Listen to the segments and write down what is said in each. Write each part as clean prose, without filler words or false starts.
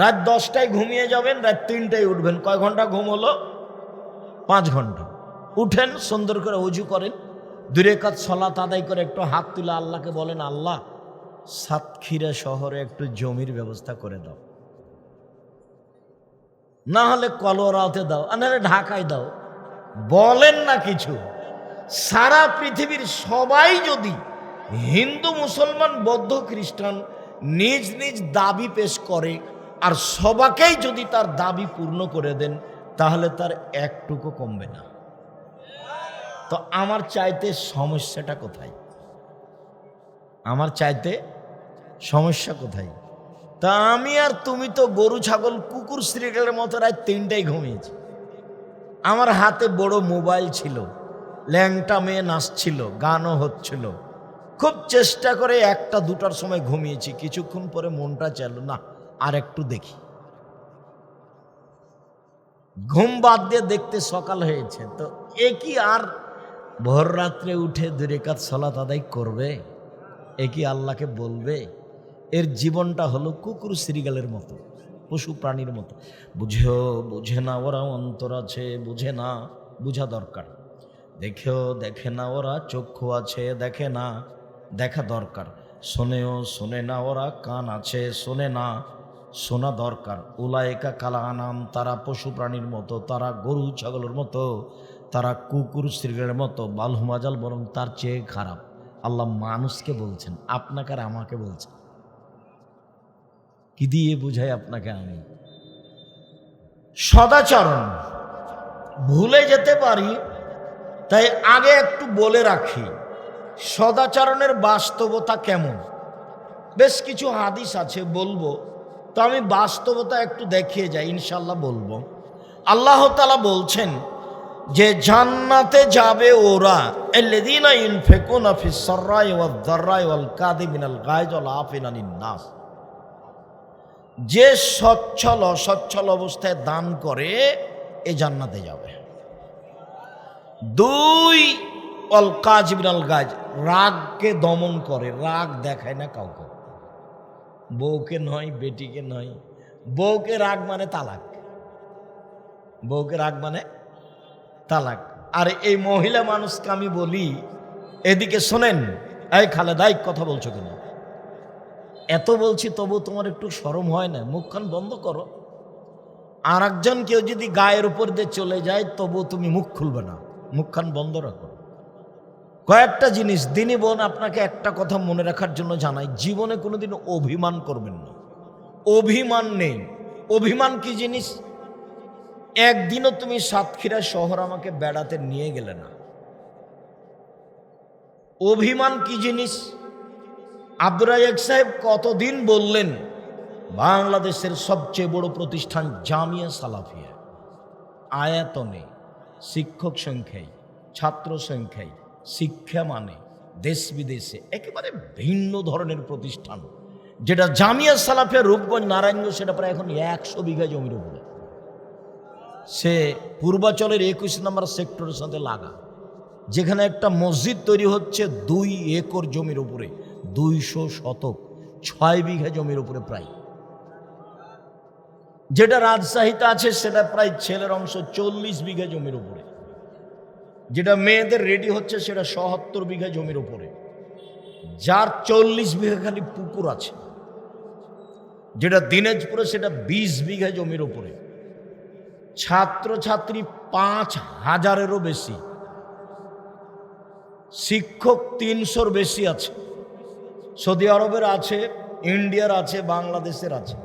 রাত 10টায় ঘুমিয়ে যাবেন, রাত 3টায় উঠবেন। কয় ঘন্টা ঘুম হলো? 5 ঘন্টা। উঠেন, সুন্দর করে ওযু করেন, 2 রাকাত সালাত আদায় করে একটু হাত তুলে আল্লাহকে বলেন, আল্লাহ সাতক্ষীরা শহরে একটু জমির ব্যবস্থা করে দাও, না হলে কলোরাতে দাও, আর নাহলে ঢাকায় দাও। বলেন না কিছু। সারা পৃথিবীর সবাই যদি, হিন্দু মুসলমান বৌদ্ধ খ্রিস্টান, নিজ নিজ দাবি পেশ করে আর সবাকেই যদি তার দাবি পূর্ণ করে দেন, তাহলে তার একটুকু কমবে না। তো আমার চাইতে সমস্যাটা কোথায়? আমার চাইতে সমস্যা কোথায়? তা আমি আর তুমি তো গরু ছাগল কুকুর শ্রীগালের মতো রাত 3টায় ঘুমিয়েছি। আমার হাতে বড় মোবাইল ছিল, ল্যাংটা মেয়ে নাচছিল, গানও হচ্ছিল। খুব চেষ্টা করে 1টা 2টার সময় ঘুমিয়েছি। কিছুক্ষণ পরে মনটা চাইল, না আর একটু দেখি। ঘুম বাদ দিয়ে দেখতে সকাল হয়েছে। তো এ কি আর ভোর রাত্রে উঠে 2 রাকাত সালাত আদায় করবে? এ কি আল্লাহকে বলবে? এর জীবনটা হলো কুকুর শ্রীগালের মতো, পশু প্রাণীর মতো। বুঝেও বুঝে না ওরা, অন্তর আছে বুঝে না, বুঝা দরকার। দেখেও দেখে না ওরা, চক্ষু আছে দেখে না, দেখা দরকার। শোনেও শোনে না ওরা, কান আছে শোনে না, শোনা দরকার। উলায়েকা কালা আনাম, তারা পশু প্রাণীর মতো, তারা গরু ছাগলের মতো, তারা কুকুর শ্রীগালের মতো। বালহুমাজাল, বরং তার চেয়ে খারাপ। আল্লাহ মানুষকে বলছেন, আপনাকে আর আমাকে বলছেন। কি দিয়ে বুঝাই আপনাকে আমি? সদাচরণ ভুলে যেতে পারি, তাই আগে একটু বলে রাখি সদাচরণের বাস্তবতা কেমন। বেশ কিছু হাদিস আছে বলবো, তো আমি বাস্তবতা একটু দেখিয়ে যাই, ইনশাল্লাহ বলবো। আল্লাহ তাআলা বলছেন যে জান্নাতে যাবে ওরা, আল্লাযীনা ইউনফিকুনা ফিস সাররাই ওয়াদ দাররাই ওয়াল কাযিমিনাল গায়জ ওয়াল আফিনা আনিন নাস। যে সচ্ছল অসচ্ছল অবস্থায় দান করে, এ জান্নাতে যাবে। 2 ওয়াল কাযিমিনাল গায়জ, রাগকে দমন করে, রাগ দেখায় না কাউকে, বউকে নয়, বেটিকে নয়। বউকে রাগ মানে তালাক, বউকে রাগ মানে তালাক। আর এই মহিলা মানুষকে আমি বলি, এদিকে শোনেন, এই খালেদা, কথা বলছো কেন? এত বলছি তবু তোমার একটু শরম হয় না? মুখখান বন্ধ করো। আর একজন কেউ যদি গায়ের উপর দিয়ে চলে যায়, তবু তুমি মুখ খুলবে না, মুখখান বন্ধ রাখো। কয়েকটা জিনিস দিনী বোন আপনাকে একটা কথা মনে রাখার জন্য জানাই, জীবনে কোনোদিন অভিমান করবেন না। অভিমান নেই। অভিমান কি জিনিস? একদিনও তুমি সাতক্ষীরা শহর আমাকে বেড়াতে নিয়ে গেলে না। অভিমান কি জিনিস? আব্দুর রাজ্জাক সাহেব কতদিন বললেন বাংলাদেশের সবচেয়ে বড় প্রতিষ্ঠান জামিয়া সালাফিয়া, আয়াতনে, শিক্ষক সংখ্যায়, ছাত্র সংখ্যায়, শিক্ষা মানে দেশ বিদেশে একেবারে ভিন্ন ধরনের প্রতিষ্ঠান, যেটা জামিয়া সালাফিয়া রূপগঞ্জ নারায়ণগঞ্জ, সেটা প্রায় এখন 100 বিঘা জমির উপরে। সে পূর্বাচলের 21 নম্বর সেক্টরের সাথে লাগা, যেখানে একটা মসজিদ তৈরি হচ্ছে 2 একর জমির উপরে, 200 শতক, 6 বিঘা জমির উপরে প্রায়। যেটা রাজশাহীতে আছে সেটা প্রায় ছেলের অংশ 40 বিঘা জমির উপরে। যেটা মেয়েদের রেডি হচ্ছে সেটা 77 বিঘা জমির উপরে, যার 40 বিঘা খালি পুকুর আছে। যেটা দিনাজপুরে সেটা 20 বিঘা জমির উপরে, ছাত্রছাত্রী 5000-এরও বেশি, শিক্ষক 300-র বেশি আছে। সৌদি আরবের আছে, ইন্ডিয়ার আছে, বাংলাদেশের আছে।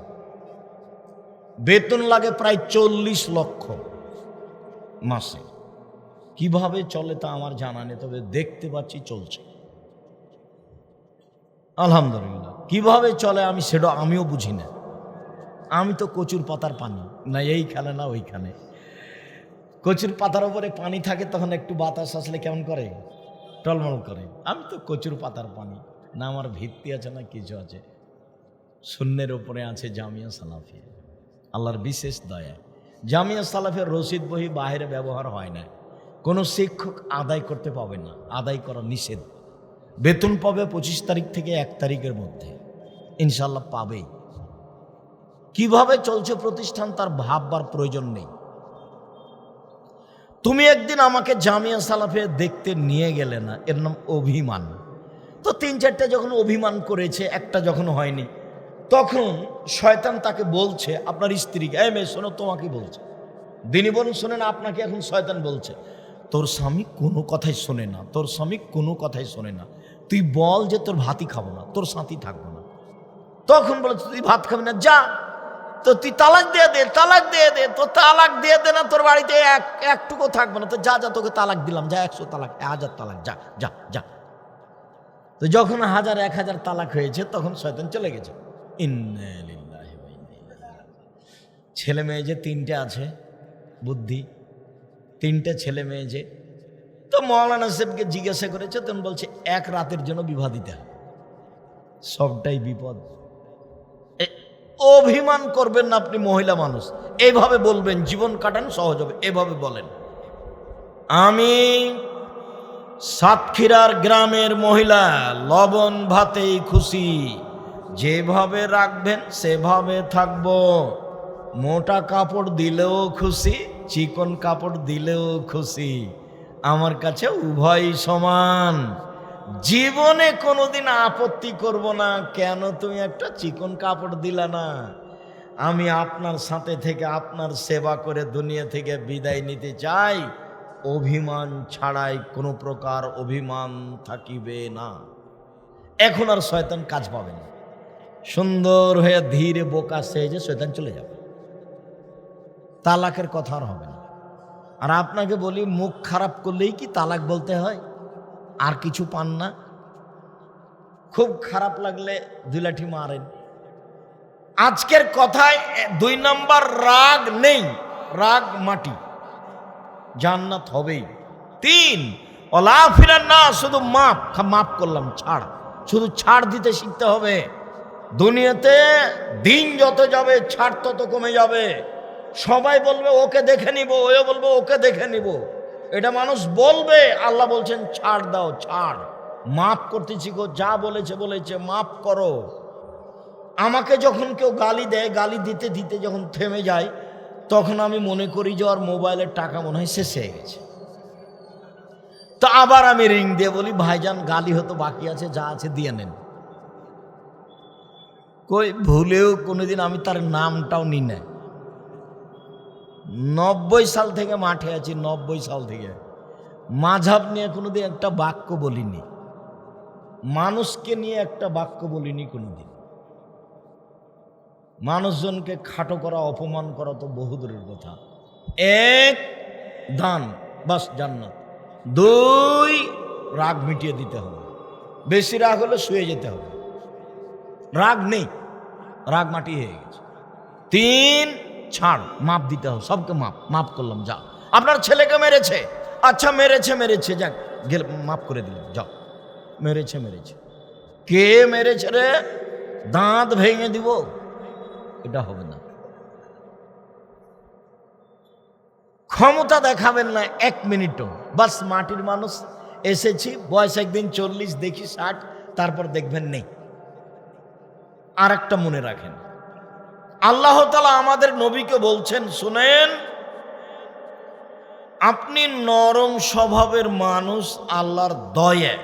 বেতন লাগে প্রায় 40 লক্ষ মাসে। কিভাবে চলে তা আমার জানা নেই, তবে দেখতে পাচ্ছি চলছে আলহামদুলিল্লাহ। কিভাবে চলে আমি সেটা আমিও বুঝি না। আমি তো কচুর পাতার পানি, না এইখানে না ওইখানে। কচুর পাতার উপরে পানি থাকে, তখন একটু বাতাস আসলে কেমন করে, টলমল করে। আমি তো কচুর পাতার পানি, না আমার ভিত্তি আছে না কিছু আছে। শূন্যের উপরে আছে জামিয়া সালাফিয়া, আল্লাহর বিশেষ দয়া। জামিয়া সালাফিয়ার রসিদ বহি বাইরে ব্যবহার হয় না। কোনো শিক্ষক আদায় করতে পাবে না, আদায় করা নিষেধ। বেতন পাবে 25 তারিখ থেকে 1 তারিখের মধ্যে, ইনশাল্লাহ পাবেই। কিভাবে চলছে প্রতিষ্ঠান তার ভাববার প্রয়োজন নেই। তুমি একদিন আমাকে জামিয়া সালাফে দেখতে নিয়ে গেলে না, এর নাম অভিমান। তো 3-4টা যখন অভিমান করেছে, একটা যখন হয়নি, তখন শয়তান তাকে বলছে, আপনার স্ত্রীকে, এই মেয়ে শোনো, তোমাকে বলছে, দিনী বোন শোনেন, আপনাকে এখন শয়তান বলছে, তোর স্বামী কোনো কথাই শোনে না, তোর স্বামী কোনো কথাই শোনে না, তুই বল যে তোর ভাতই খাবো না, তোর সাথী থাকবো না। তখন বলে, তুই ভাত খাবি না, যা, তো তুই তালাক দিয়ে দে, তালাক দিয়ে দে, তো তালাক দিয়ে দে না, তোর বাড়িতে একটুকু থাকবে না, তো যা যা, তোকে তালাক দিলাম, যা, 100 তালাক, 1000 তালাক, যা যা যা। তো যখন 1000-1000 তালাক হয়েছে, তখন শয়তান চলে গেছে। ইন্না লিল্লাহি ওয়া ইন্না ইলাইহি রাজিউন। ছেলে মেয়ে যে 3টে আছে, বুদ্ধি 3টে ছেলে মেয়ে যে, তো মৌলানা সাহেবকে জিজ্ঞাসা করেছে, তখন বলছে 1 রাতের জন্য বিবাহ দিতে হবে। সবটাই বিপদ। অভিমান করবেন না আপনি, মহিলা মানুষ, এইভাবে বলবেন, জীবন কাটান সহজ হবে, এভাবে বলেন, আমি সাতক্ষীরার গ্রামের মহিলা, লবণ ভাতেই খুশি, যেভাবে রাখবেন সেভাবে থাকবো, মোটা কাপড় দিলেও খুশি, চিকন কাপড় দিলেও খুশি, আমার কাছে উভয় সমান, জীবনে কোনোদিন আপত্তি করব না, কেন তুমি একটা চিকন কাপড় দিলা না, আমি আপনার সাথে থেকে আপনার সেবা করে দুনিয়া থেকে বিদায় নিতে চাই, অভিমান ছাড়াই কোনো প্রকার অভিমান থাকিবে না। এখন আর শয়তান কাজ পাবে না, সুন্দর হয়ে ধীরে বোকা সেজে শয়তান চলে যাবে, তালাকের কথা আর হবে না। আর আপনাকে বলি, মুখ খারাপ করলেই কি তালাক বলতে হয়? আর কিছু পান না? খুব খারাপ লাগলে 2 লাঠি মারেন। আজকের কথায় 2 নম্বর, রাগ নেই, রাগ মাটি, জান্নাত হবেই। 3, ওলা ফিরান না, শুধু মাপ করলাম, ছাড়, শুধু ছাড় দিতে শিখতে হবে। দুনিয়াতে দিন যত যাবে ছাড় তত কমে যাবে। সবাই বলবে ওকে দেখে নিব, ও বলবে ওকে দেখে নিব, এটা মানুষ বলবে। আল্লাহ বলছেন ছাড় দাও, ছাড়, মাপ করতে শিখো, যা বলেছে বলেছে, মাপ করো। আমাকে যখন কেউ গালি দেয়, গালি দিতে দিতে যখন থেমে যায়, তখন আমি মনে করি যে ওর মোবাইলের টাকা মনে হয় শেষ হয়ে গেছে। তো আবার আমি রিং দিয়ে বলি, ভাইজান গালি হতো বাকি আছে, যা আছে দিয়ে নেন। কই ভুলেও কোনোদিন আমি তার নামটাও নি না। 90 সাল থেকে মাঠে আছি, 90 সাল থেকে মাঝহাব নিয়ে কোনোদিন একটা বাক্য বলিনি, মানুষকে নিয়ে একটা বাক্য বলিনি কোনোদিন। মানুষজনকে খাটো করা, অপমান করা তো বহুদূরের কথা। 1, দান, বাস জান্নাত। 2, রাগ মিটিয়ে দিতে হবে, বেশি রাগ হলে শুয়ে যেতে হবে, রাগ নেই, রাগ মাটি হয়ে গেছে। 3, ছাড়, মাপ দিতে হবে, সবকে মাপ করলাম, যা। আপনার ছেলেকে মেরেছে, আচ্ছা মেরেছে, যাক গেলে মাপ করে দিলাম, যাও, মেরেছে। কে মেরেছে রে, দাঁত ভেঙে দিব, এটা হবে না। ক্ষমতা দেখাবেন না 1 মিনিটও, বাস মাটির মানুষ, এসেছি, বয়স একদিন 40, দেখি 60, তারপর দেখবেন নেই। আর একটা মনে রাখেন, আল্লাহ তাআলা আমাদের নবীকে বলছেন, শুনেন, আপনি নরম স্বভাবের মানুষ, আল্লাহর দয়া,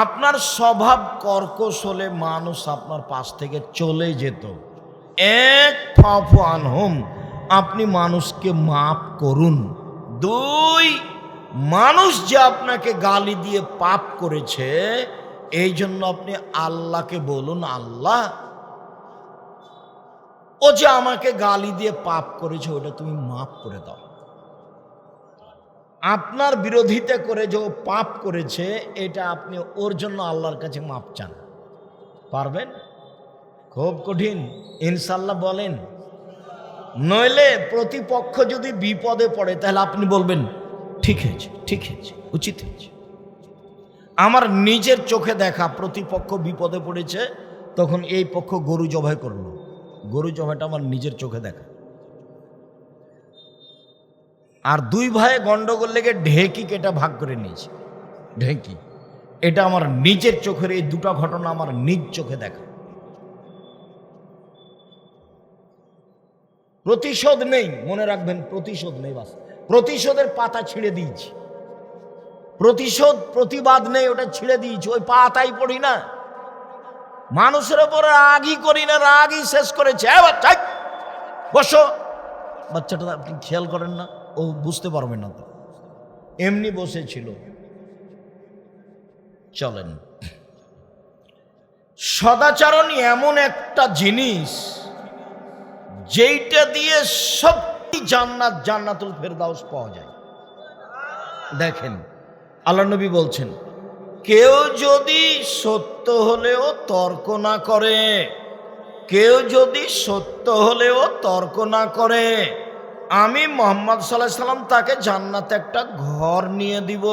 আপনার স্বভাব কর্কশ হলে মানুষ আপনার পাশ থেকে চলে যেত। 1, ফাফু আনহুম, আপনি মানুষকে মাফ করুন। 2, মানুষ যে আপনাকে গালি দিয়ে পাপ করেছে, এই জন্য আপনি আল্লাহকে বলুন, আল্লাহ, ও যে আমাকে গালি দিয়ে পাপ করেছে, ওটা তুমি মাফ করে দাও। আপনার বিরোধিতা করে যে ও পাপ করেছে, এটা আপনি ওর জন্য আল্লাহর কাছে মাপ চান, পারবেন? খুব কঠিন, ইনশাল্লাহ বলেন। নইলে প্রতিপক্ষ যদি বিপদে পড়ে, তাহলে আপনি বলবেন ঠিক হয়েছে, উচিত হয়েছে। আমার নিজের চোখে দেখা, প্রতিপক্ষ বিপদে পড়েছে, তখন এই পক্ষ গরু জবাই করলো, গরু জবাইটা আমার নিজের চোখে দেখা। আর 2 ভাইয়ে গন্ডগোল লেগে ঢেকি কেটে ভাগ করে নিয়েছে, ঢেকি, এটা আমার নিজের চোখের, এই 2টা ঘটনা আমার নিজ চোখে দেখা। প্রতিশোধ নেই, মনে রাখবেন, প্রতিশোধ নেই। বাস, প্রতিশোধের পাতা ছিঁড়ে দিয়েছি, প্রতিশোধ প্রতিবাদ নেই, ওটা ছিঁড়ে দিয়েছি, ওই পাতাই পড়ি না। মানুষের ওপরে রাগই করি না, রাগই শেষ করেছে। বাচ্চা বসো, বাচ্চাটা আপনি খেয়াল করেন না, ও বুঝতে পারবে না তো, এমনি বসেছিল। চলেন, সদাচরণ এমন একটা জিনিস যেইটা দিয়ে সত্যি জান্নাত, জান্নাতুল ফেরদাউস পাওয়া যায়। দেখেন, আল্লাহ নবী বলছেন, কেউ যদি সত্য হলেও তর্ক না করে, কেউ যদি সত্য হলেও তর্ক না করে, আমি মুহাম্মদ সাল্লাল্লাহু আলাইহি সাল্লাম তাকে জান্নাতে একটা ঘর নিয়ে দিব।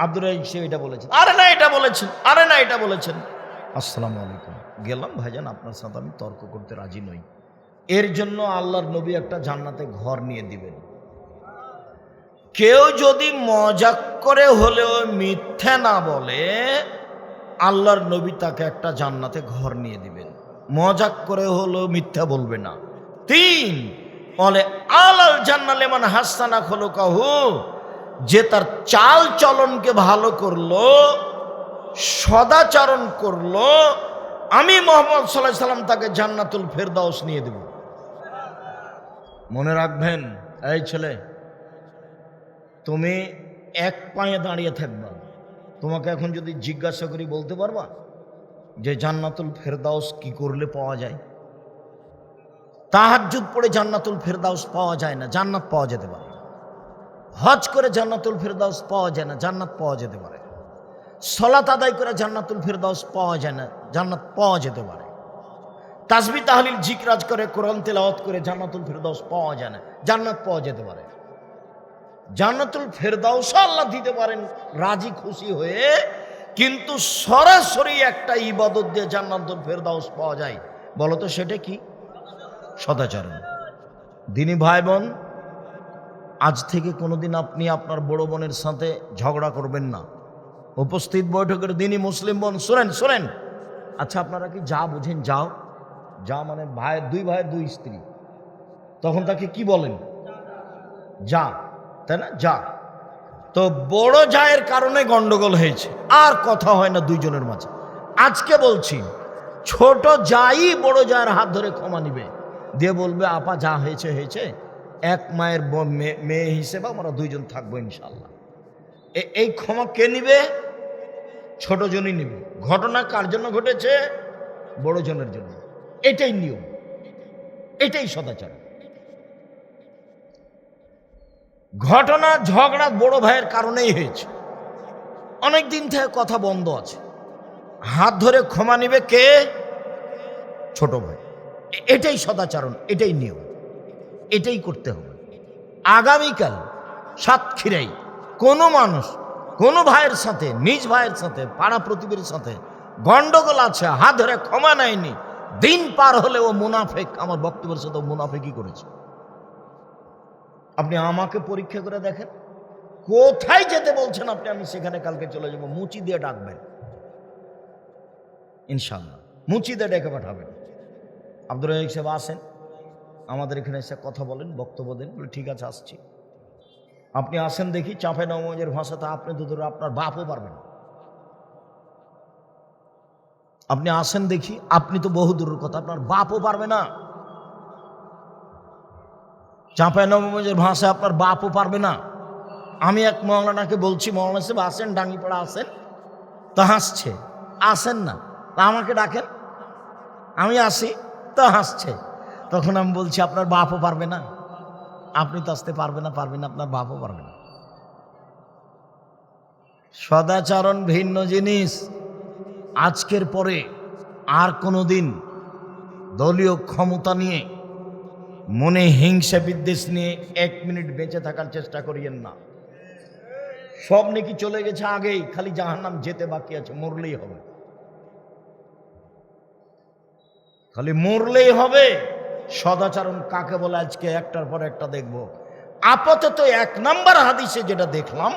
আব্দুর রাজ্জাক এটা বলেছেন, আরে না এটা বলেছেন, আরে না এটা বলেছেন। আসসালামু আলাইকুম, গেলাম ভাইজান, আপনার সাথে আমি তর্ক করতে রাজি নই, এর জন্য আল্লাহর নবী একটা জান্নাতে ঘর নিয়ে দিবেন। কেউ যদি মজাক করে হলেও মিথ্যা না বলে, আল্লাহর নবী তাকে একটা জান্নাতে ঘর নিয়ে দিবেন, মজাক করে হলেও মিথ্যা বলবে না। 3, বলে আলাল জান্নালে মান হাসানা খুলুকাহু, যে তার চাল চলনকে ভালো করলো, সদাচরণ করলো, আমি মুহাম্মদ সাল্লাল্লাহু আলাইহি সাল্লাম তাকে জান্নাতুল ফেরদাউস নিয়ে দেব। মনে রাখবেন, এই ছেলে, তুমি এক পায়ে দাঁড়িয়ে থাকবা, তোমাকে এখন যদি জিজ্ঞাসা করি বলতে পারবা যে জান্নাতুল ফেরদাউস কি করলে পাওয়া যায়? তাহাজ্জুদ পড়ে জান্নাতুল ফেরদাউস পাওয়া যায় না, জান্নাত পাওয়া যেতে পারে। হজ করে জান্নাতুল ফেরদাউস পাওয়া যায় না, জান্নাত পাওয়া যেতে পারে। সালাত আদায় করে জান্নাতুল ফেরদাউস পাওয়া যায় না, জান্নাত পাওয়া যেতে পারে। তাসবিহ তাহলিল জিকরাজ করে, কোরআন তেলাওয়াত করে জান্নাতুল ফেরদাউস পাওয়া যায় না, জান্নাত পাওয়া যেতে পারে। জান্নাতুল ফেরদাউস আল্লাহ দিতে পারেন রাজি খুশি হয়ে, কিন্তু সরাসরি একটা ইবাদত দিয়ে জান্নাতুল ফেরদাউস পাওয়া যায়। বলো তো সেটা কি? সদাচরণ। দিনী ভাই বোন, আজ থেকে কোনোদিন আপনি আপনার বড় বোনের সাথে ঝগড়া করবেন না। উপস্থিত বৈঠকের দিনী মুসলিম বোন শোনেন, শোনেন। আচ্ছা, আপনারা কি যা বুঝেন যাও, যা মানে ভাইয়ের, 2 ভাইয়ের 2 স্ত্রী, তখন তাকে কি বলেন? যা, তাই না? যা। তো বড় জায়ের কারণে গন্ডগোল হয়েছে, আর কথা হয় না দুইজনের মাঝে। আজকে বলছি, ছোট যাই বড় জায়ের হাত ধরে ক্ষমা নিবে, দিয়ে বলবে আপা যা হয়েছে হয়েছে, এক মায়ের মেয়ে হিসেবে আমরা 2 জন থাকবো ইনশাল্লাহ। এই ক্ষমা কে নিবে? ছোট জনই নিবে। ঘটনা কার জন্য ঘটেছে? বড় জনের জন্য। এটাই নিয়ম, এটাই সদাচার। ঘটনা ঝগড়া বড় ভাইয়ের কারণেই হয়েছে, অনেক দিন থেকে কথা বন্ধ আছে, হাত ধরে ক্ষমা নিবে কে? ছোট ভাই। এটাই সদাচরণ, এটাই নিয়ম, এটাই করতে হবে। আগামীকাল সাতক্ষীরায় কোনো মানুষ কোনো ভাইয়ের সাথে, নিজ ভাইয়ের সাথে, পাড়া প্রতিবেশীর সাথে গন্ডগোল আছে, হাত ধরে ক্ষমা নেয়নি, দিন পার হলে ও মুনাফেক। আমার বক্তব্যের সাথে মুনাফেকই করেছে। আপনি আমাকে পরীক্ষা করে দেখেন, কোথায় যেতে বলছেন আপনি, আমি সেখানে কালকে চলে যাব। মুচি দিয়ে ডাকবেন ইনশাল্লাহ, মুচি দিয়ে ডেকে পাঠাবেন। আব্দুর রাজ্জাক সাহেব আসেন, আমাদের এখানে এসে কথা বলেন, বক্তব্য দেন। বলে ঠিক আছে আসছি। আপনি আসেন দেখি, চাঁপাই নবাবগঞ্জের ভাষাতে আপনি দুধুর আপনার বাপও পারবেন। আপনি আসেন দেখি, আপনি তো বহু দূরের কথা, আপনার বাপও পারবে না। চাঁপাই নবাবগঞ্জের ভাষা আপনার বাপও পারবে না। আমি এক মৌলানাকে বলছি, মৌলানা সাহেব আসেন, ডাঙ্গিপাড়া আসেন, তো হাসছে। আসেন না, তা আমাকে ডাকেন, আমি আসি, তো হাসছে। তখন আমি বলছি আপনার বাপও পারবে না, আপনি তো আসতে পারবেন না, পারবেন না, আপনার বাপও পারবে না। সদাচরণ ভিন্ন জিনিস। আজকের পরে আর কোনো দিন দলীয় ক্ষমতা নিয়ে, মনে হিংসা বিদ্বেষ নিয়ে 1 মিনিট বেঁচে থাকার চেষ্টা করিয়েন না। সব নাকি চলে গেছে আগেই, খালি জাহান্নাম যেতে বাকি আছে, মরলেই হবে, খালি মরলেই হবে। সদাচরণ কাকে বলে আজকে একটার পর একটা দেখব। আপাতত 1 নম্বর হাদিসে যেটা দেখলাম,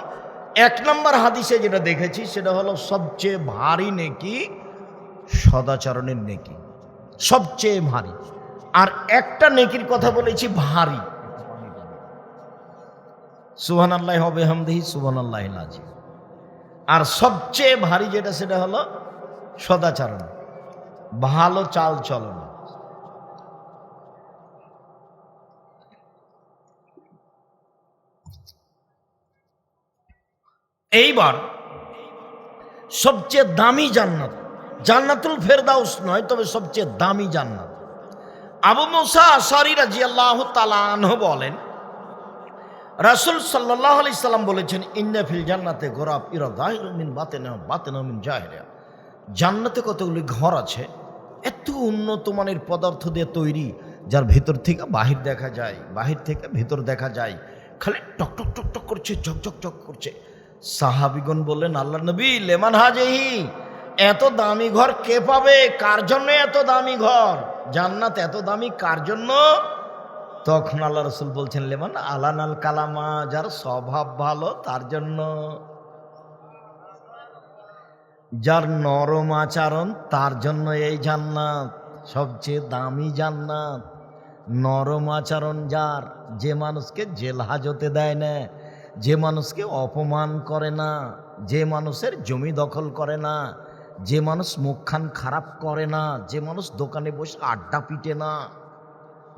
1 নম্বর হাদিসে যেটা দেখেছি, সেটা হলো সবচেয়ে ভারী নেকি সদাচরণের নেকি, সবচেয়ে ভারী। আর একটা নেকির কথা বলেছি ভারী, সুবহানাল্লাহ হবে হামদিহি সুবহানাল্লাহিল আযীম। আর সবচেয়ে ভারী যেটা সেটা হলো সদাচরণ, ভালো চাল চলন। এইবার সবচেয়ে দামি জান্নাত, জান্নাতুল ফেরদাউস নয়, তবে সবচেয়ে দামি জান্নাত। আবু মুসা আশআরী রাদিয়াল্লাহু তাআলা আনহু বলেন, রাসূল সাল্লাল্লাহু আলাইহি সাল্লাম বলেছেন, ইন্না ফিল জান্নাতে গোরাব ইরা যাহিরুম মিন বাতিনা বাতিনা মিন জাহিরা। জান্নাতে কতগুলি ঘর আছে, এত উন্নত মানের পদার্থ দিয়ে তৈরি, যার ভেতর থেকে বাহির দেখা যায়, বাহির থেকে ভেতর দেখা যায়, খালি টক টক টক টক করছে, ঝকঝক ঝক করছে। সাহাবীগণ বললেন, আল্লাহর নবী লেমান হাজিহি, এত দামি ঘর কে পাবে? কার জন্য এত দামি ঘর? জান্নাত এত দামি কার জন্য? তখন আল্লাহ রাসূল বলছেন, লেমান আলানাল কালামা, যার স্বভাব ভালো তার জন্য, যার নরম আচরণ তার জন্য এই জান্নাত সবচেয়ে দামি জান্নাত। নরম আচরণ যার, যে মানুষকে জেল হাজতে দেয় না, যে মানুষকে অপমান করে না, যে মানুষের জমি দখল করে না, যে মানুষ মুখখান খারাপ করে না, যে মানুষ দোকানে বসে আড্ডা পিটে না,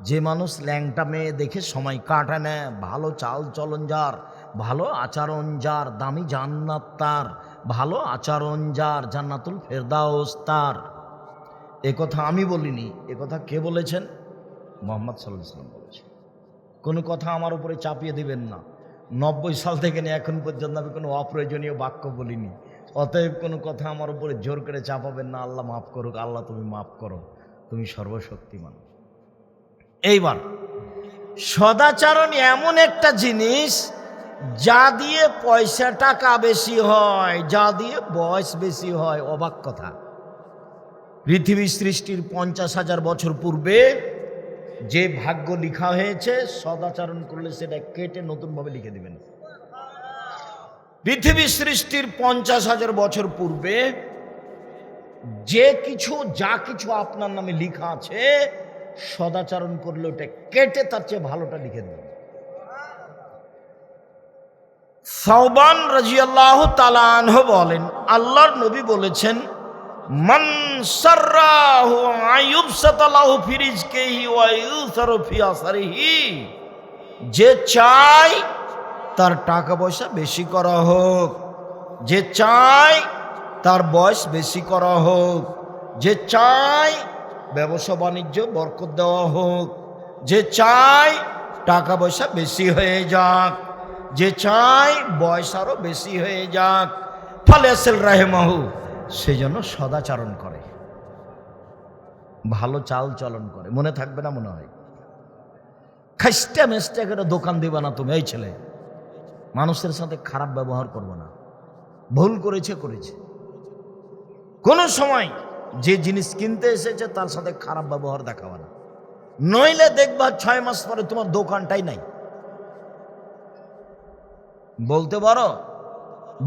যে মানুষ ল্যাংটা মেয়ে দেখে সময় কাটায় না, ভালো চাল চলন যার, ভালো আচরণ যার, দামি জান্নাত তার, ভালো আচরণ যার, জান্নাতুল ফেরদাউস তার। একথা আমি বলিনি, একথা কে বলেছেন? মুহাম্মদ সাল্লাল্লাহু আলাইহি ওয়াসাল্লাম বলেছেন। কোনো কথা আমার উপরে চাপিয়ে দিবেন না। 90 সাল থেকে নিয়ে এখন পর্যন্ত আমি কোনো অপ্রয়োজনীয় বাক্য বলিনি, অতএব কোনো কথা আমার উপরে জোর করে চাপাবেন না। আল্লাহ মাফ করুক, আল্লাহ তুমি মাফ করো, তুমি সর্বশক্তিমান। এইবার সদাচরণ এমন একটা জিনিস, যা দিয়ে পয়সা টাকা বেশি হয়, যা দিয়ে বয়স বেশি হয়। অবাক কথা, পৃথিবী সৃষ্টির 50,000 বছর পূর্বে যে ভাগ্য লিখা হয়েছে, সদাচরণ করলে সেটা কেটে নতুনভাবে লিখে দিবেন। পৃথিবী সৃষ্টির 50,000 বছর পূর্বে যে কিছু, যা কিছু আপনার নামে লিখা আছে, সদাচরণ করলে ওটা কেটে তার চেয়ে ভালোটা লিখে দেবেন। সাওবান রাদিয়াল্লাহু তাআলা আনহু বলেন, আল্লাহর নবী বলেছেন, মান সাররাহু আইয়ুবসাতা লাহু ফি রিজকিহি ওয়া ইউসারু ফি আসরিহি, যে চায় তার টাকা পয়সা বেশি করা হোক, যে চায় তার বয়স বেশি করা হোক, যে চায় ব্যবসা বাণিজ্য বরকত দেওয়া হোক, যে চায় টাকা পয়সা বেশি হয়ে যাক, যে চায় বয়স আরো বেশি হয়ে যাক, ফালিয়াসিল রাহিমাহু, সেজন্য সদাচরণ করে, ভালো চাল চলন করে। মনে থাকবে না মনে হয়? খাইস্টা মেস্টা করে দোকান দিবা না তুমি। এই ছেলে, মানুষের সাথে খারাপ ব্যবহার করবে না। ভুল করেছে করেছে, কোনো সময় যে জিনিস কিনতে এসেছে তার সাথে খারাপ ব্যবহার দেখাবে না, নইলে দেখবা 6 মাস পরে তোমার দোকানটাই নাই। বলতে পারো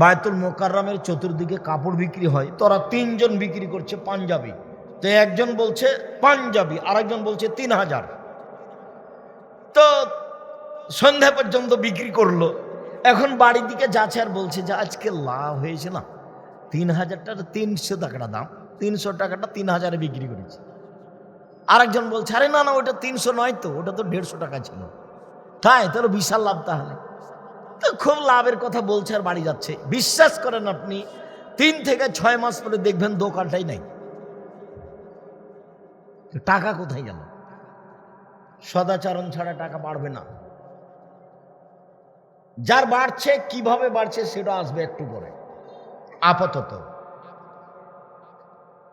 বায়তুল মোকাররমের চতুর্দিকে কাপড় বিক্রি হয়, তোরা 3 জন বিক্রি করছে পাঞ্জাবি, তো একজন বলছে পাঞ্জাবি, আরেকজন বলছে 3000, তো সন্ধ্যা পর্যন্ত বিক্রি করলো। এখন বাড়ির দিকে যাচ্ছে আর বলছে যে আজকে লাভ হয়েছে না, 3000 টাকা 300 টাকাটা দাম, 300 টাকাটা 3000-এ বিক্রি করেছে। আরেকজন বলছে আরে না না, ওটা 300 নয় তো, ওটা তো 150 টাকা ছিল। তাই তাহলে বিশাল লাভ, তাহলে তো খুব লাভের কথা বলছে আর বাড়ি যাচ্ছে। বিশ্বাস করেন আপনি, 3 থেকে 6 মাস পরে দেখবেন দোকানটাই নাই। টাকা কোথায় গেল? সদাচরণ ছাড়া টাকা বাড়বে না। যার বাড়ছে, কিভাবে বাড়ছে সেটা আসবে একটু পরে। আপাতত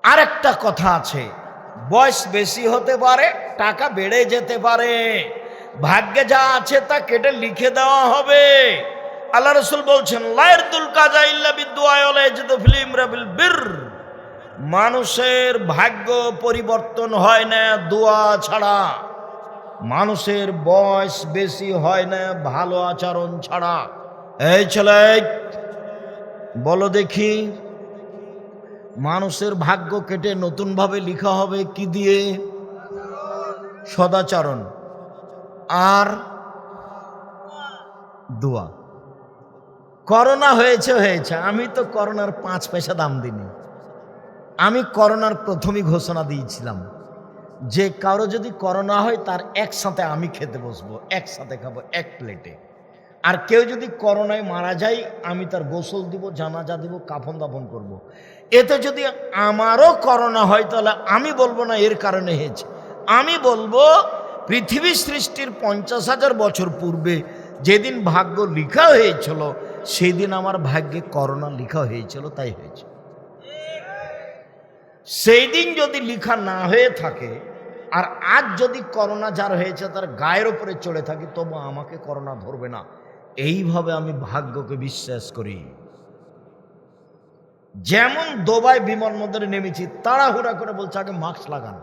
আরেকটা কথা আছে, বয়স বেশি হতে পারে, টাকা বেড়ে যেতে পারে, ভাগ্যে যা আছে তা কেটে লিখে দেওয়া হবে। আল্লাহ রাসূল বলছেন, লা ইয়ারদুল কাজা ইল্লা বিদুআ ওয়া ইয়াজিদু ফিল ইমরাবিল বির, মানুষের ভাগ্য পরিবর্তন হয় না দোয়া ছাড়া, মানুষের বয়স বেশি হয় না ভালো আচরণ ছাড়া। এই ছেলে, বলো দেখি, মানুষের ভাগ্য কেটে নতুনভাবে লিখা হবে কি দিয়ে? সদাচরণ আর দোয়া। করোনা হয়েছে, আমি তো করোনার 5 পয়সা দাম দিইনি। আমি করোনার প্রথমই ঘোষণা দিয়েছিলাম যে কারো যদি করোনা হয় তার একসাথে আমি খেতে বসবো, একসাথে খাবো এক প্লেটে। আর কেউ যদি করোনায় মারা যায় আমি তার গোসল দিব, জানাজা দিব, কাফন দাফন করব। এতে যদি আমারও করোনা হয় তাহলে আমি বলবো না এর কারণে হয়েছে, আমি বলবো পৃথিবী সৃষ্টির 50,000 বছর পূর্বে যেদিন ভাগ্য লিখা হয়েছিল সেই দিন আমার ভাগ্যে করোনা লিখা হয়েছিল, তাই হয়েছে। সেই দিন যদি লিখা না হয়ে থাকে আর আজ যদি করোনা যার হয়েছে তার গায়ের উপরে চড়ে থাকি তবু আমাকে করোনা ধরবে না, এইভাবে আমি ভাগ্যকে বিশ্বাস করি। যেমন দুবাই বিমানবন্দরে নেমেছি, তাড়াহুড়া করে বলছে আগে মাস্ক লাগান।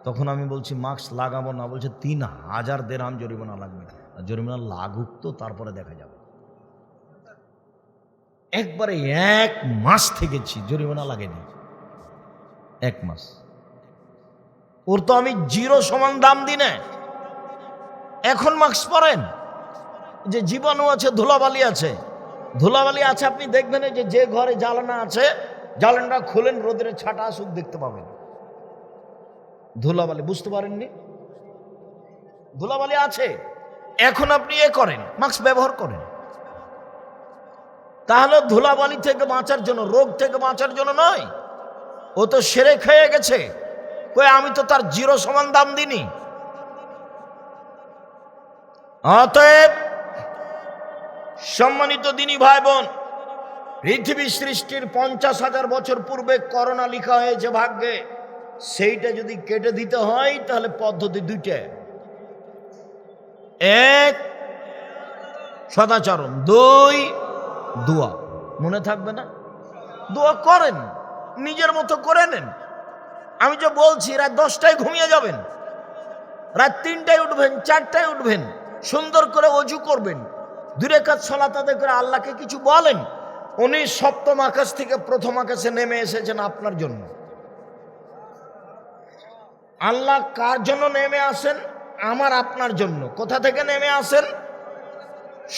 তখন আমি বলছি মাস্ক লাগাবো না, বলছে 3,000 দিরহাম জরিমানা লাগবে। জরিমানা লাগুক তো, তারপরে দেখা যাবে। একবারে 1 মাস থেকেছি, জরিমানা লাগেনি 1 মাস। ওর তো আমি 0 সমান দাম দিই না। এখন মাস্ক পরেন, যে জীবাণু আছে, ধুলাবালি আছে, ধুলাবালি আছে। আপনি দেখবেন যে ঘরে জ্বালানা আছে, জ্বালানটা খুলেন, রোদের ছাটা আসুক, দেখতে পাবেন ধুলাবালি। বুঝতে পারেননি? ধুলাবালি আছে। এখন আপনি করেন, মাস্ক ব্যবহার করেন। তাহলে ধুলাবালি থেকে বাঁচার জন্য, রোগ থেকে বাঁচার জন্য নয়। ও তো সেরে খেয়ে গেছে, কই আমি তো তার 0 সমান দাম দিইনি। অতএব সম্মানিত দিনী ভাই বোন, পৃথিবী সৃষ্টির 50,000 বছর পূর্বে করোনা লিখা হয়েছে ভাগ্যে, সেইটা যদি কেটে দিতে হয় তাহলে পদ্ধতি 2টা। 1 সদাচরণ, 2 দোয়া। মনে থাকবে না? দোয়া করেন, নিজের মতো করে নেন। আমি যে বলছি রাত 10টায় ঘুমিয়ে যাবেন, রাত 3টায় উঠবেন, 4টায় উঠবেন, সুন্দর করে ওযু করবেন, 2 রাকাত সালাত আদায় করে আল্লাহকে কিছু বলেন। উনি 7ম আকাশ থেকে 1ম আকাশে নেমে এসেছেন আপনার জন্য। আল্লাহ কার জন্য নেমে আসেন? আমার আপনার জন্য। কোথা থেকে নেমে আসেন?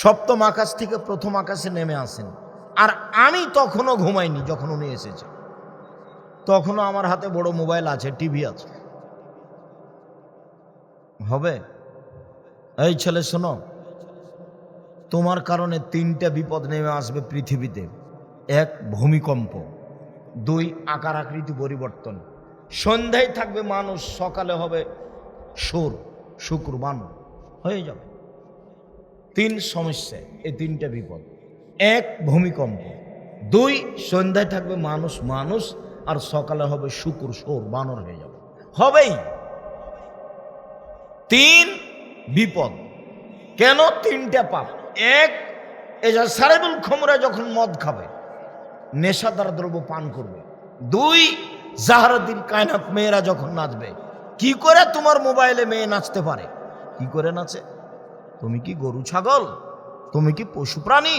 7ম আকাশ থেকে 1ম আকাশে নেমে আসেন। আর আমি তখনও ঘুমাইনি যখন উনি এসেছেন, তখনও আমার হাতে বড় মোবাইল আছে, টিভি আছে। হবে? এই ছেলে শোনো, তোমার কারণে 3টা বিপদ নেমে আসবে পৃথিবীতে। 1 ভূমিকম্প, 2 আকার আকৃতি পরিবর্তন, সন্ধ্যায় থাকবে মানুষ, সকালে হবে সুর, শুক্র, বানর হয়ে যাবে। 3 সমস্যা, এই 3টা বিপদ। 1 ভূমিকম্প, 2 সন্ধ্যায় থাকবে মানুষ, আর সকালে হবে শুকুর, সুর, বানর হয়ে যাবে। হবেই। 3 বিপদ। কেন? 3টা পাপ। 1 এই যে সারেবুল খমরা যখন মদ খাবে, নেশাদার দ্রব্য পান করবে। 2 জাহারুদ্দিন কায়নাত মেয়েরা যখন নাচবে। কি করে তোমার মোবাইলে মেয়ে নাচতে পারে? কি করে নাচে? তুমি কি গরু ছাগল? তুমি কি পশু প্রাণী?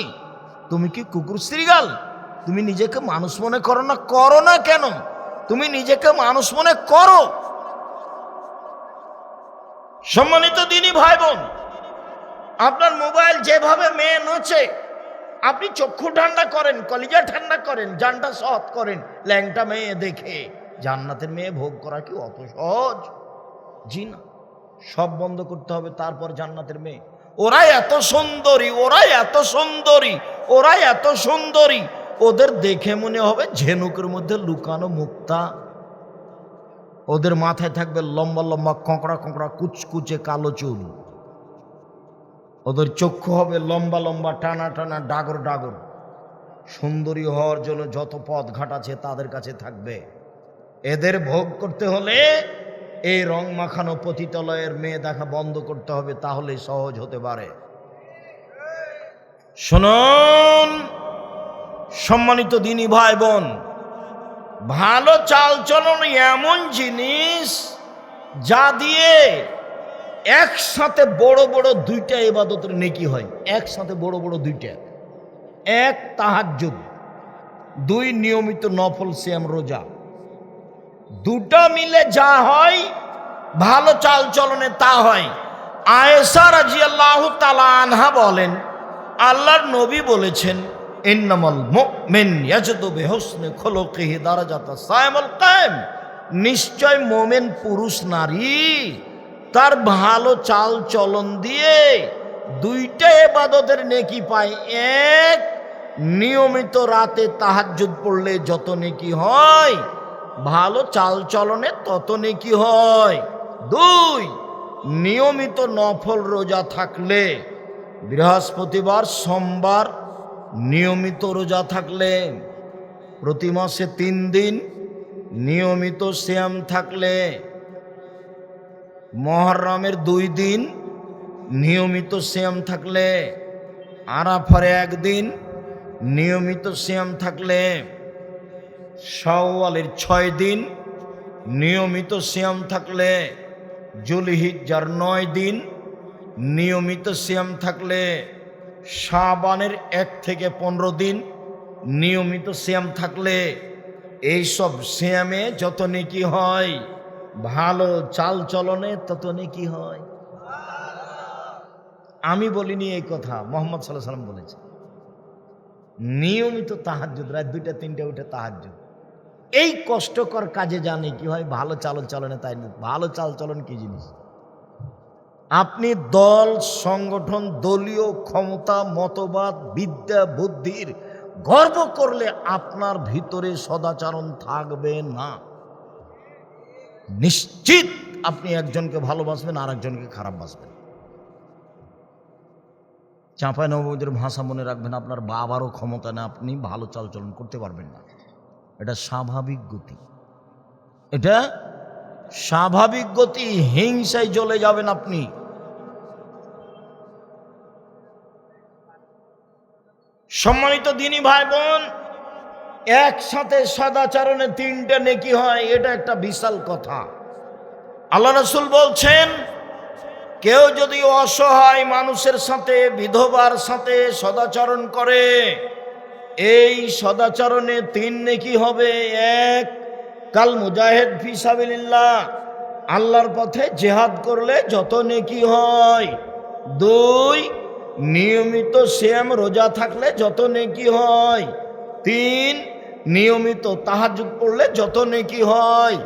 তুমি কি কুকুর শ্রীগাল? তুমি নিজেকে মানুষ মনে করো না? করো না কেন? তুমি নিজেকে মানুষ মনে করো। সম্মানিত দিনী ভাই বোন, আপনার মোবাইল যেভাবে মেয়ে নাচে, আপনি চক্ষু ঠান্ডা করেন, কলিজা ঠান্ডা করেন, জানটা সৎ করেন, ল্যাংটা মেয়ে দেখে। জান্নাতের মেয়ে ভোগ করা কি অত সহজ? জি না। সব বন্ধ করতে হবে, তারপর জান্নাতের মেয়ে। ওরা এত সুন্দরী, ওরা এত সুন্দরী, ওরা এত সুন্দরী, ওদের দেখে মনে হবে ঝিনুকের মধ্যে লুকানো মুক্তা। ওদের মাথায় থাকবে লম্বা লম্বা কোঁকড়া কোঁকড়া কুচকুচে কালো চুল। ওদের চক্ষু হবে লম্বা লম্বা টানা টানা ডাগর ডাগর। সুন্দরী হওয়ার জন্য যত পথ ঘাট আছে তাদের কাছে থাকবে। এদের ভোগ করতে হলে এই রং মাখানো পতিতালয়ের মেয়ে দেখা বন্ধ করতে হবে, তাহলে সহজ হতে পারে। শুনুন সম্মানিত দিনী ভাই বোন, ভালো চালচলন এমন জিনিস যা দিয়ে একসাথে বড় বড় 2টা ইবাদতের নেকি হয়। একসাথে বড় বড় 2টা। 1 তাহাজ্জুদ, 2 নিয়মিত নফল সিয়াম রোজা। 2টা মিলে যা হয় ভালো চাল চলনে তা হয়। আয়েশা রাদিয়াল্লাহু তাআলা আনহা বলেন, আল্লাহর নবী বলেছেন, ইন্নামাল মুমিন ইয়াজদু বিহুসনি খুলুকিহি দারাজাতাস সাইমুল কায়েম, নিশ্চয় মোমেন পুরুষ নারী তার ভালো চাল চলন দিয়ে দুইটা ইবাদতের নেকি পায়। এক, নিয়মিত রাতে তাহাজ্জুদ পড়লে যত নেকি হয়, ভালো চাল চলনে তত নেকি হয়। দুই, নিয়মিত নফল রোজা থাকলে, বৃহস্পতিবার সোমবার নিয়মিত রোজা থাকলে, প্রতি মাসে 3 দিন নিয়মিত সিয়াম থাকলে, মুহররমের 2 দিন নিয়মিত সিয়াম থাকলে, আরাফার 1 দিন নিয়মিত সিয়াম থাকলে, শাওয়ালের 6 দিন নিয়মিত সিয়াম থাকলে, জুলহিজ্জার 9 দিন নিয়মিত সিয়াম থাকলে, শাবানের 1 থেকে 15 দিন নিয়মিত সিয়াম থাকলে, এইসব সিয়ামে যত নেকি হয়, ভালো চাল চলনে তত নেকি হয়। আমি বলিনি এই কথা, মুহাম্মদ সাল্লাল্লাহু আলাইহি ওয়াসাল্লাম বলেছে। নিয়মিত তাহাজ্জুদ, রাত 2টা 3টে উঠে তাহাজ্জুদ, এই কষ্টকর কাজে জানে কি হয়, ভালো চাল চলনে তাই না। ভালো চাল চলন কি জিনিস? আপনি দল সংগঠন, দলীয় ক্ষমতা, মতবাদ, বিদ্যা বুদ্ধির গর্ব করলে আপনার ভিতরে সদাচরণ থাকবে না। নিশ্চিত আপনি একজনকে ভালোবাসবেন আর একজনকে খারাপ বাসবেন। চাঁপাইনবাবগঞ্জের ভাষা মনে রাখবেন, আপনার বাবারও ক্ষমতা না, আপনি ভালো চালচলন করতে পারবেন না। এটা স্বাভাবিক গতি, এটা স্বাভাবিক গতি। হিংসায় জ্বলে যাবেন আপনি। সম্মানিত দিনী ভাই বোন, একসাথে সদাচরণে 3টে নেকি হয়, এটা একটা বিশাল কথা। আল্লাহ রাসূল বলছেন, কেউ যদি অসহায় মানুষের সাথে, বিধবার সাথে সদাচরণ করে, এই সদাচরণে 3 নেকি হবে। 1, কাল মুজাহিদ ফি সাবিলিল্লাহ, আল্লাহর পথে জিহাদ করলে যত নেকি হয়। 2, নিয়মিত সিয়াম রোজা থাকলে যত নেকি হয়। 3, নিয়মিত তাহাজ্জুদ পড়লে যত নেকি হয়।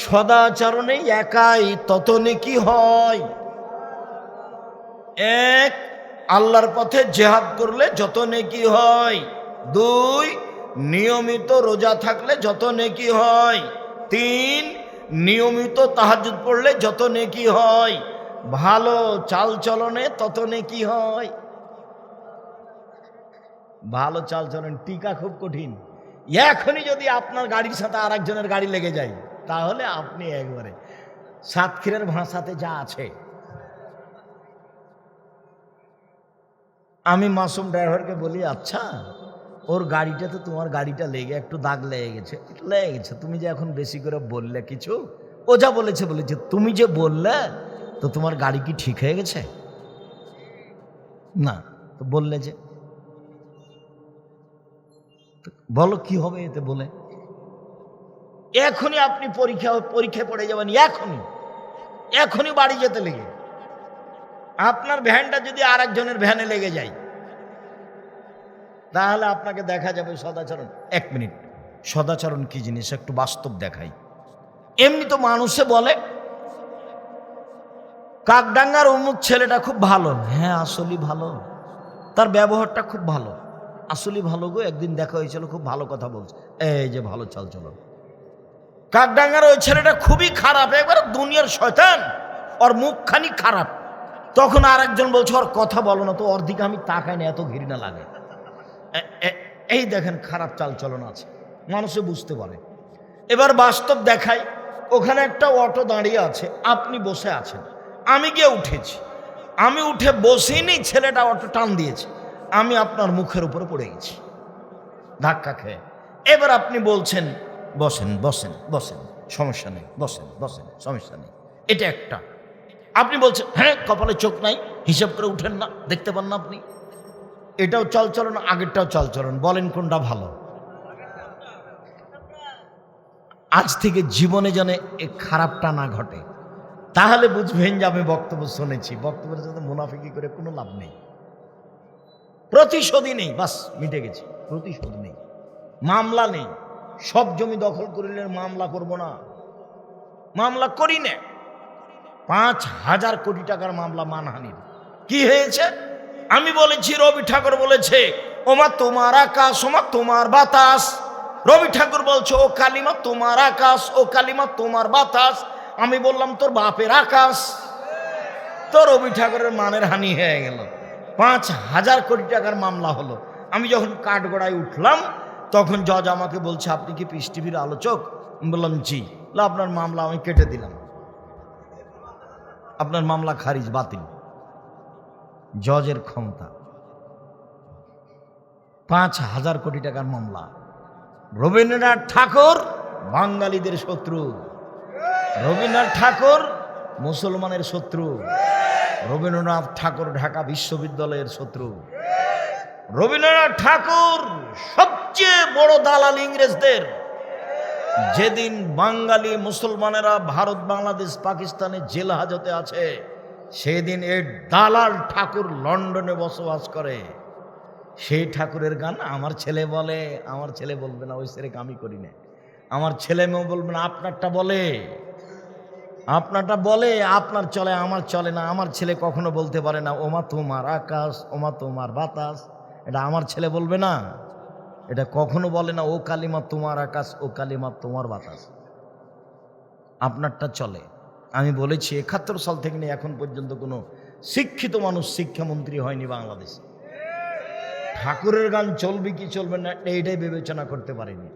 সদাচরণে একাই তত নেকি হয়। 1, আল্লাহর পথে জিহাদ করলে যত নেকি হয়। 2, নিয়মিত রোজা থাকলে যত নেকি হয়। 3, নিয়মিত তাহাজ্জুদ পড়লে যত নেকি হয়। ভালো চাল চলনে তত নেকি হয়। ভালো চাল চলন টিকা খুব কঠিন। এখনই যদি আপনার গাড়ির সাথে আর একজনের গাড়ি লেগে যায়, তাহলে আপনি একবারে সাতক্ষীরের ভাষাতে যা আছে। আমি মাসুম ড্রাইভারকে বলি, আচ্ছা ওর গাড়িটা তো তোমার গাড়িটা লেগে একটু দাগ লেগে গেছে। তুমি যে এখন বেশি করে বললে কিছু, ও যা বলেছে, তুমি যে বললে, তো তোমার গাড়ি কি ঠিক হয়ে গেছে? না, তো বললে যে, বলো কি হবে এতে বলে? এখনই আপনি পরীক্ষায় পড়ে যাবেন, এখনই বাড়ি যেতে লেগে। আপনার ভ্যানটা যদি আর একজনের ভ্যানে লেগে যায়, তাহলে আপনাকে দেখা যাবে সদাচরণ। 1 মিনিট, সদাচরণ কি জিনিস একটু বাস্তব দেখাই। এমনি তো মানুষে বলে কাকডাঙ্গার অমুক ছেলেটা খুব ভালো। হ্যাঁ, আসলেই ভালো, তার ব্যবহারটা খুব ভালো, আসলেই ভালো গো, একদিন দেখা হয়েছিল, খুব ভালো কথা বলছে, এই যে ভালো চাল চলন। কাকডাঙ্গার ওই ছেলেটা খুবই খারাপ, একবারে দুনিয়ার শয়তান, ওর মুখখানি খারাপ। তখন আর একজন বলছে, ওর কথা বলো না তো, ওর দিকে আমি তাকাই না, এত ঘৃণা লাগে। এই দেখেন খারাপ চাল চলন আছে, মানুষে বুঝতে পারে। এবার বাস্তব দেখাই, ওখানে একটা অটো দাঁড়িয়ে আছে, আপনি বসে আছেন, আমি গিয়ে উঠেছি, আমি উঠে বসিনি, ছেলেটা অটো টান দিয়েছে, আমি আপনার মুখের উপরে পড়ে গেছি ধাক্কা খেয়ে। এবার আপনি বলছেন বসেন বসেন বসেন, সমস্যা নেই, বসেন বসেন, সমস্যা নেই। এটা একটা। আপনি বলছেন, হ্যাঁ কপালে চোখ নাই, হিসাব করে উঠেন না, দেখতে পান না আপনি? এটাও চালচলন, আগেরটাও চালচলন, বলেন কোনটা ভালো? আজ থেকে জীবনে যেন এ খারাপটা না ঘটে। তাহলে বুঝবেন যে আমি বক্তব্য শুনেছি। বক্তব্যের সাথে মুনাফিকি করে কোনো লাভ নেই, প্রতিশোধই নেই, বাস মিটে গেছে। প্রতিশোধ নেই, মামলা নেই। সব জমি দখল করিলে মামলা করব না, মামলা করি না। 5,000 কোটি টাকার মামলা মানহানির। কি হয়েছে? আমি বলেছি, রবি ঠাকুর বলেছে ওমা তোমার আকাশ, ওমা তোমার বাতাস। রবি ঠাকুর বলছে ও কালিমা তোমার আকাশ, ও কালিমা তোমার বাতাস। আমি বললাম তোর বাপের আকাশ। তো রবি ঠাকুরের মানের হানি হয়ে গেল, 5,000 কোটি টাকার মামলা হলো। আমি যখন কাঠগড়ায় উঠলাম তখন জজ আমাকে বলছে আপনি কি পিস টিভির আলোচক? আমি বললাম জি। আপনার মামলা আমি কেটে দিলাম, আপনার মামলা খারিজ, বাতিল। জজের ক্ষমতা। 5,000 কোটি টাকার মামলা। রবীন্দ্রনাথ ঠাকুর বাঙালিদের শত্রু, রবীন্দ্রনাথ ঠাকুর মুসলমানের শত্রু, রবীন্দ্রনাথ ঠাকুর ঢাকা বিশ্ববিদ্যালয়ের শত্রু, রবীন্দ্রনাথ ঠাকুর সবচেয়ে বড় দালাল ইংরেজদের। যেদিন বাঙালি মুসলমানেরা ভারত, বাংলাদেশ, পাকিস্তানে জেল হাজতে আছে, সেদিন এই দালাল ঠাকুর লন্ডনে বসবাস করে। সেই ঠাকুরের গান আমার ছেলে বলে, আমার ছেলে বলবে না, ওই সেরেক আমি করি না। আমার ছেলে মেয়ে বলবে না, আপনারটা বলে, আপনারটা বলে, আপনার চলে, আমার চলে না। আমার ছেলে কখনো বলতে পারে না ওমা তোমার আকাশ, ওমা তোমার বাতাস। এটা আমার ছেলে বলবে না, এটা কখনো বলে না ও কালিমা তোমার আকাশ, ও কালিমা তোমার বাতাস। আপনারটা চলে। আমি বলেছি 71 সাল থেকে নিয়ে এখন পর্যন্ত কোনো শিক্ষিত মানুষ শিক্ষামন্ত্রী হয়নি বাংলাদেশে। ঠাকুরের গান চলবে কি চলবে না এইটাই বিবেচনা করতে পারেনি।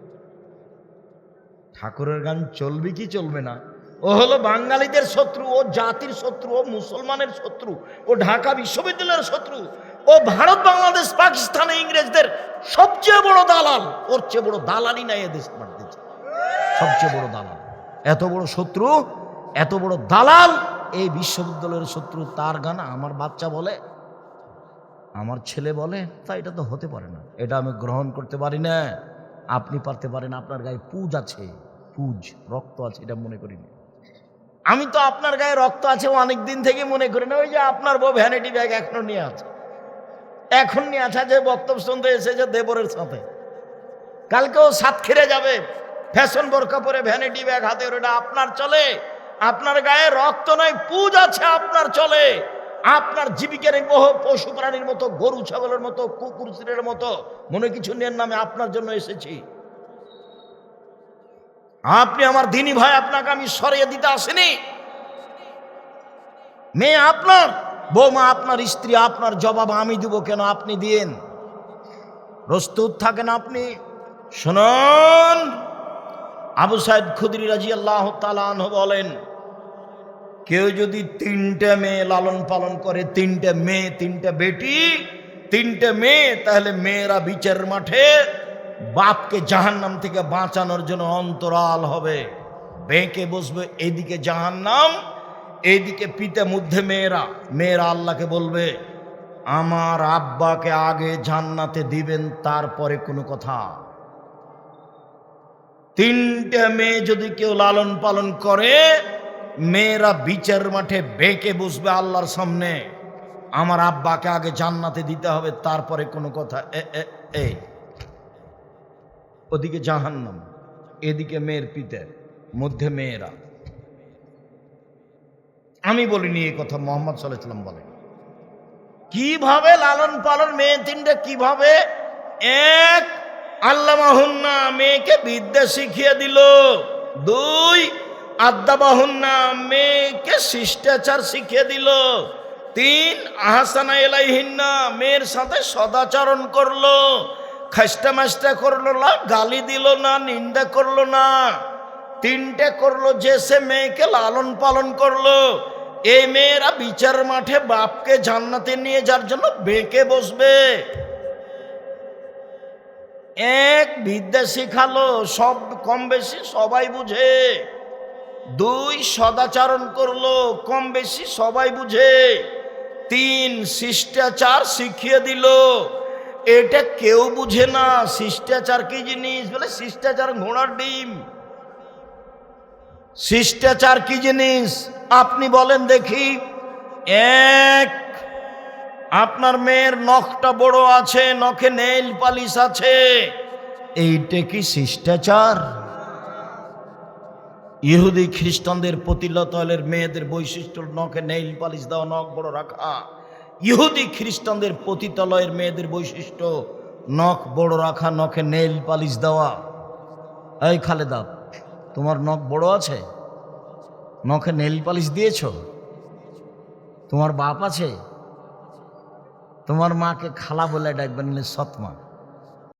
ঠাকুরের গান চলবে কি চলবে না, ও হলো বাঙালিদের শত্রু, ও জাতির শত্রু, ও মুসলমানের শত্রু, ও ঢাকা বিশ্ববিদ্যালয়ের শত্রু, ও ভারত, বাংলাদেশ, পাকিস্তানে ইংরেজদের সবচেয়ে বড় দালাল। ওর চেয়ে বড় দালালই নাই এদেশ পাঠিয়েছে, সবচেয়ে বড় দালাল। এত বড় শত্রু, এত বড় দালাল এই বিশ্ববিদ্যালয়ের শত্রু। তার গান আমার বাচ্চা বলে, আমার ছেলে বলে, তা এটা তো হতে পারে না, এটা আমি গ্রহণ করতে পারি না। আপনি পারতে পারেন, আপনার গায়ে পুজ আছে, পুজ, রক্ত আছে, এটা মনে করি না। আমি তো আপনার গায়ে রক্ত আছে অনেক দিন থেকে মনে করি না। ওই যে আপনার বউ ভ্যানিটি ব্যাগ এখনো নিয়ে আছে, এখন নিয়ে আছে, যে বক্তব্য শুনতে এসেছে দেবরের সাথে, কালকেও সাতক্ষীরে যাবে ফ্যাশন বোরকা পরে ভ্যানিটি ব্যাগ হাতে, ওটা আপনার চলে। আপনার গায়ে রক্ত নয়, পুজ আছে, আপনার চলে। আপনার জীবিকা নির্বাহ পশু প্রাণীর মতো, গরু ছাগলের মতো, কুকুর চিড়ের মতো মনে কিছু নেন নামে আপনার জন্য এসেছি। আপনি আমার দিনী ভাই, আপনাকে আমি সরিয়ে দিতে আসিনি। মেয়ে আপনার, বৌমা আপনার, স্ত্রী আপনার, জবাব আমি দিব কেন, আপনি দিয়েন। প্রস্তুত থাকেন আপনি। শুনুন, আবু সাইদ খুদরি রাদিয়াল্লাহু তাআলা আনহু বলেন, কেউ যদি 3টে মেয়ে লালন পালন করে, 3টে মেয়ে, 3টে বেটি, 3টে মেয়ে, তাহলে মেয়েরা বিচারের মাঠে বাপকে জাহান্নাম থেকে বাঁচানোর জন্য অন্তরাল হবে, বেঁকে বসবে। এইদিকে জাহান্নাম, এইদিকে পিতা মধ্যে মেয়েরা। মেয়েরা আল্লাহকে বলবে আমার আব্বাকে আগে জান্নাতে দিবেন, তারপরে কোনো কথা। 3টে মেয়ে যদি কেউ লালন পালন করে, মেয়েরা বিচার মাঠে বেঁকে বসবে আল্লাহর সামনে, আমার আব্বাকে আগে জান্নাতে দিতে হবে, তারপরে কোনো কথা। ওদিকে জাহান্নাম, এদিকে মেয়ের পিতা, মধ্যে মেয়েরা। আমি বলিনি এই কথা, মুহাম্মদ সাল্লাল্লাহু আলাইহি ওয়াসাল্লাম বলেন। কিভাবে লালন পালন মেয়ে 3টে, কিভাবে? এক, আল্লামাহুন্না, মেয়েকে বিদ্যা শিখিয়ে দিল। 2, আদাবাহুন্না, মেয়েকে শিষ্টাচার শিখিয়ে দিল। 3, আহসানা ইলাইহিন্না, মেয়ের সাথে সদাচরণ করলো, খাস্তা মাস্তা করলো না, গালি দিল না, নিন্দা করলো না। 3টে করলো, যে সে মেয়েকে লালন পালন করলো। এই মেয়েরা বিচার মাঠে বাপকে জান্নাতে নিয়ে যাওয়ার জন্য বেঁকে বসবে। 1, বিদ্যা শিখালো, সব কম বেশি সবাই বুঝে। 2, সদাচরণ করলো, কম বেশি সবাই বুঝে। 3, শিষ্টাচার শিখিয়ে দিল। এটা কেউ বুঝে না, শিষ্টাচার কি জিনিস। বলে শিষ্টাচার ঘোড়ার ডিম। শিষ্টাচার কি জিনিস? আপনি বলেন দেখি, এক, আপনার মেয়ের নখটা বড় আছে, নখে নেইল পালিশ আছে, এইটা কি শিষ্টাচার? ইহুদি খ্রিস্টানদের পতিতালয়ের মেয়েদের বৈশিষ্ট্য নখে নেইল পালিশ দেওয়া, নখ বড় রাখা। ইহুদি খ্রিস্টানদের পতিতালয়ের মেয়েদের বৈশিষ্ট্য নখ বড় রাখা, নখে নেইল পালিশ দেওয়া। এই খালেদা, তোমার নখ বড় আছে, নখে নেইল পালিশ দিয়েছ? তোমার বাপ আছে? তোমার মাকে খালা বলে ডাকবেন, সৎমা।